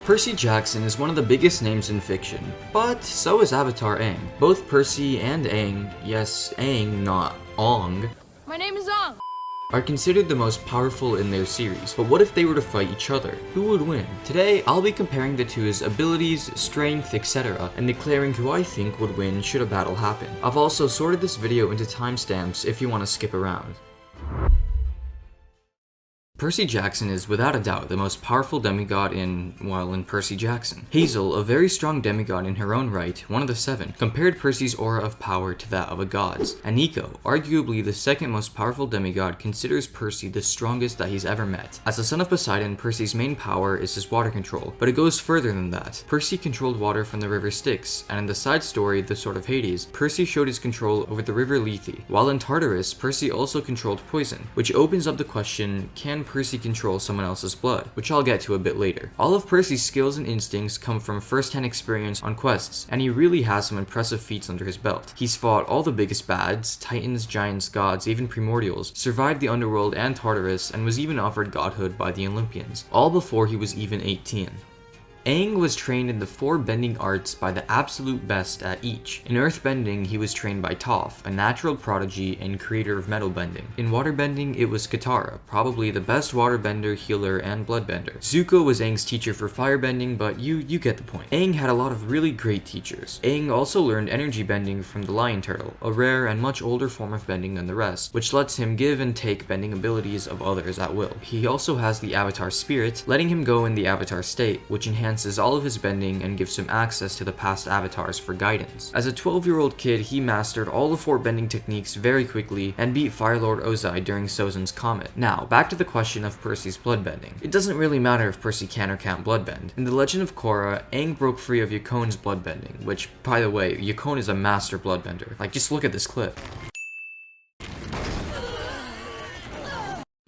Percy Jackson is one of the biggest names in fiction, but so is Avatar Aang. Both Percy and Aang, yes, Aang, not Aang, My name is Aang. are considered the most powerful in their series. But what if they were to fight each other? Who would win? Today, I'll be comparing the two's abilities, strength, etc., and declaring who I think would win should a battle happen. I've also sorted this video into timestamps if you want to skip around. Percy Jackson is without a doubt the most powerful demigod in Percy Jackson. Hazel, a very strong demigod in her own right, one of the seven, compared Percy's aura of power to that of a god's. And Nico, arguably the second most powerful demigod, considers Percy the strongest that he's ever met. As the son of Poseidon, Percy's main power is his water control, but it goes further than that. Percy controlled water from the river Styx, and in the side story, The Sword of Hades, Percy showed his control over the river Lethe. While in Tartarus, Percy also controlled poison, which opens up the question, can Percy control someone else's blood, which I'll get to a bit later. All of Percy's skills and instincts come from first-hand experience on quests, and he really has some impressive feats under his belt. He's fought all the biggest bads, titans, giants, gods, even primordials, survived the underworld and Tartarus, and was even offered godhood by the Olympians, all before he was even 18. Aang was trained in the 4 bending arts by the absolute best at each. In earthbending, he was trained by Toph, a natural prodigy and creator of metal bending. In waterbending, it was Katara, probably the best waterbender, healer, and bloodbender. Zuko was Aang's teacher for firebending, but you get the point. Aang had a lot of really great teachers. Aang also learned energy bending from the lion turtle, a rare and much older form of bending than the rest, which lets him give and take bending abilities of others at will. He also has the Avatar Spirit, letting him go in the Avatar state, which enhances all of his bending and gives him access to the past avatars for guidance. As a 12-year-old kid, he mastered all the 4 bending techniques very quickly and beat Firelord Ozai during Sozin's Comet. Now, back to the question of Percy's bloodbending. It doesn't really matter if Percy can or can't bloodbend. In The Legend of Korra, Aang broke free of Yakon's bloodbending, which, by the way, Yakon is a master bloodbender. Like, just look at this clip.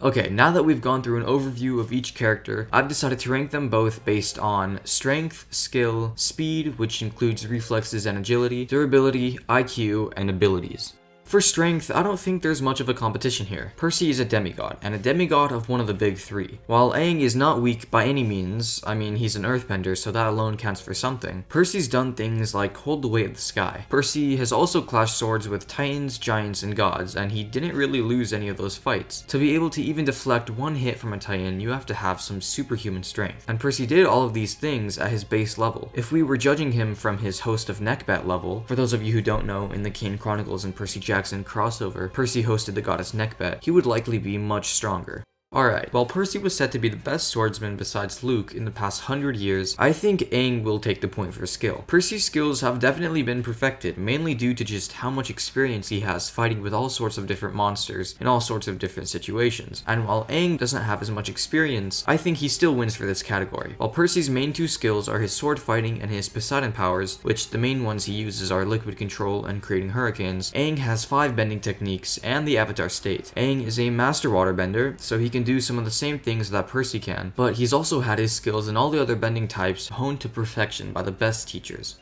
Okay, now that we've gone through an overview of each character, I've decided to rank them both based on strength, skill, speed, which includes reflexes and agility, durability, IQ, and abilities. For strength, I don't think there's much of a competition here. Percy is a demigod, and a demigod of one of the big 3. While Aang is not weak by any means, I mean he's an earthbender so that alone counts for something, Percy's done things like hold the weight of the sky. Percy has also clashed swords with titans, giants, and gods, and he didn't really lose any of those fights. To be able to even deflect one hit from a titan, you have to have some superhuman strength. And Percy did all of these things at his base level. If we were judging him from his Host of Nekbat level, for those of you who don't know, in the Kane Chronicles and Percy Jackson crossover, Percy hosted the goddess Nekbat, he would likely be much stronger. Alright, while Percy was said to be the best swordsman besides Luke in the past 100 years, I think Aang will take the point for skill. Percy's skills have definitely been perfected, mainly due to just how much experience he has fighting with all sorts of different monsters in all sorts of different situations. And while Aang doesn't have as much experience, I think he still wins for this category. While Percy's main 2 skills are his sword fighting and his Poseidon powers, which the main ones he uses are liquid control and creating hurricanes, Aang has 5 bending techniques and the Avatar state. Aang is a master waterbender, so he can do some of the same things that Percy can, but he's also had his skills in all the other bending types honed to perfection by the best teachers.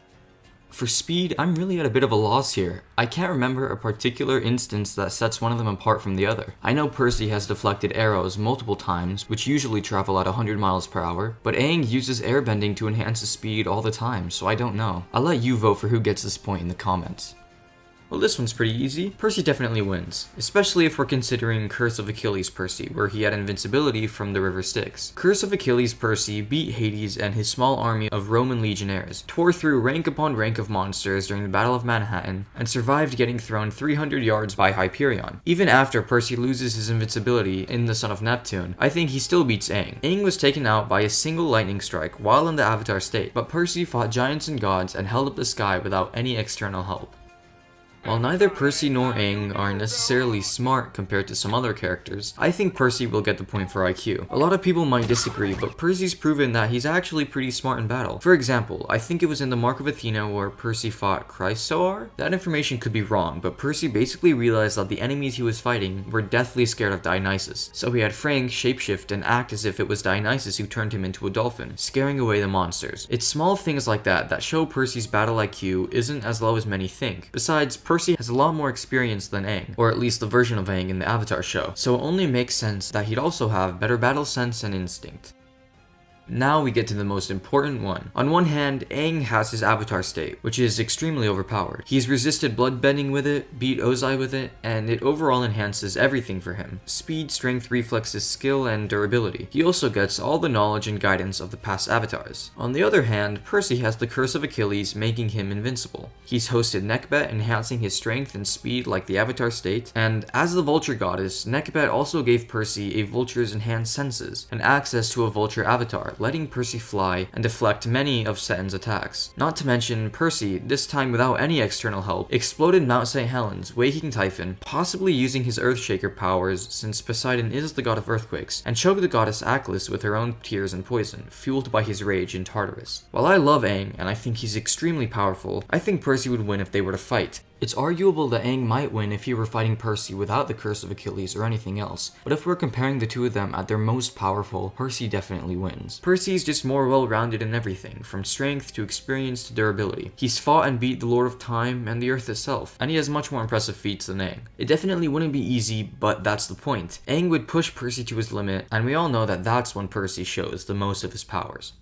For speed, I'm really at a bit of a loss here. I can't remember a particular instance that sets one of them apart from the other. I know Percy has deflected arrows multiple times, which usually travel at 100 miles per hour, but Aang uses airbending to enhance his speed all the time, so I don't know. I'll let you vote for who gets this point in the comments. Well, this one's pretty easy. Percy definitely wins, especially if we're considering Curse of Achilles Percy, where he had invincibility from the river Styx. Curse of Achilles Percy beat Hades and his small army of Roman legionnaires, tore through rank upon rank of monsters during the Battle of Manhattan, and survived getting thrown 300 yards by Hyperion. Even after Percy loses his invincibility in the Son of Neptune, I think he still beats Aang. Aang was taken out by a single lightning strike while in the Avatar state, but Percy fought giants and gods and held up the sky without any external help. While neither Percy nor Aang are necessarily smart compared to some other characters, I think Percy will get the point for IQ. A lot of people might disagree, but Percy's proven that he's actually pretty smart in battle. For example, I think it was in the Mark of Athena where Percy fought Chrysaor? That information could be wrong, but Percy basically realized that the enemies he was fighting were deathly scared of Dionysus, so he had Frank shapeshift and act as if it was Dionysus who turned him into a dolphin, scaring away the monsters. It's small things like that that show Percy's battle IQ isn't as low as many think. Besides, Percy has a lot more experience than Aang, or at least the version of Aang in the Avatar show, so it only makes sense that he'd also have better battle sense and instinct. Now we get to the most important one. On one hand, Aang has his avatar state, which is extremely overpowered. He's resisted bloodbending with it, beat Ozai with it, and it overall enhances everything for him. Speed, strength, reflexes, skill, and durability. He also gets all the knowledge and guidance of the past avatars. On the other hand, Percy has the Curse of Achilles, making him invincible. He's hosted Nekbet, enhancing his strength and speed like the avatar state, and as the vulture goddess, Nekbet also gave Percy a vulture's enhanced senses, and access to a vulture avatar, letting Percy fly and deflect many of Seton's attacks. Not to mention, Percy, this time without any external help, exploded Mount St. Helens, waking Typhon, possibly using his Earthshaker powers since Poseidon is the god of earthquakes, and choked the goddess Aklis with her own tears and poison, fueled by his rage in Tartarus. While I love Aang, and I think he's extremely powerful, I think Percy would win if they were to fight. It's arguable that Aang might win if he were fighting Percy without the Curse of Achilles or anything else, but if we're comparing the two of them at their most powerful, Percy definitely wins. Percy's just more well-rounded in everything, from strength to experience to durability. He's fought and beat the Lord of Time and the Earth itself, and he has much more impressive feats than Aang. It definitely wouldn't be easy, but that's the point. Aang would push Percy to his limit, and we all know that that's when Percy shows the most of his powers.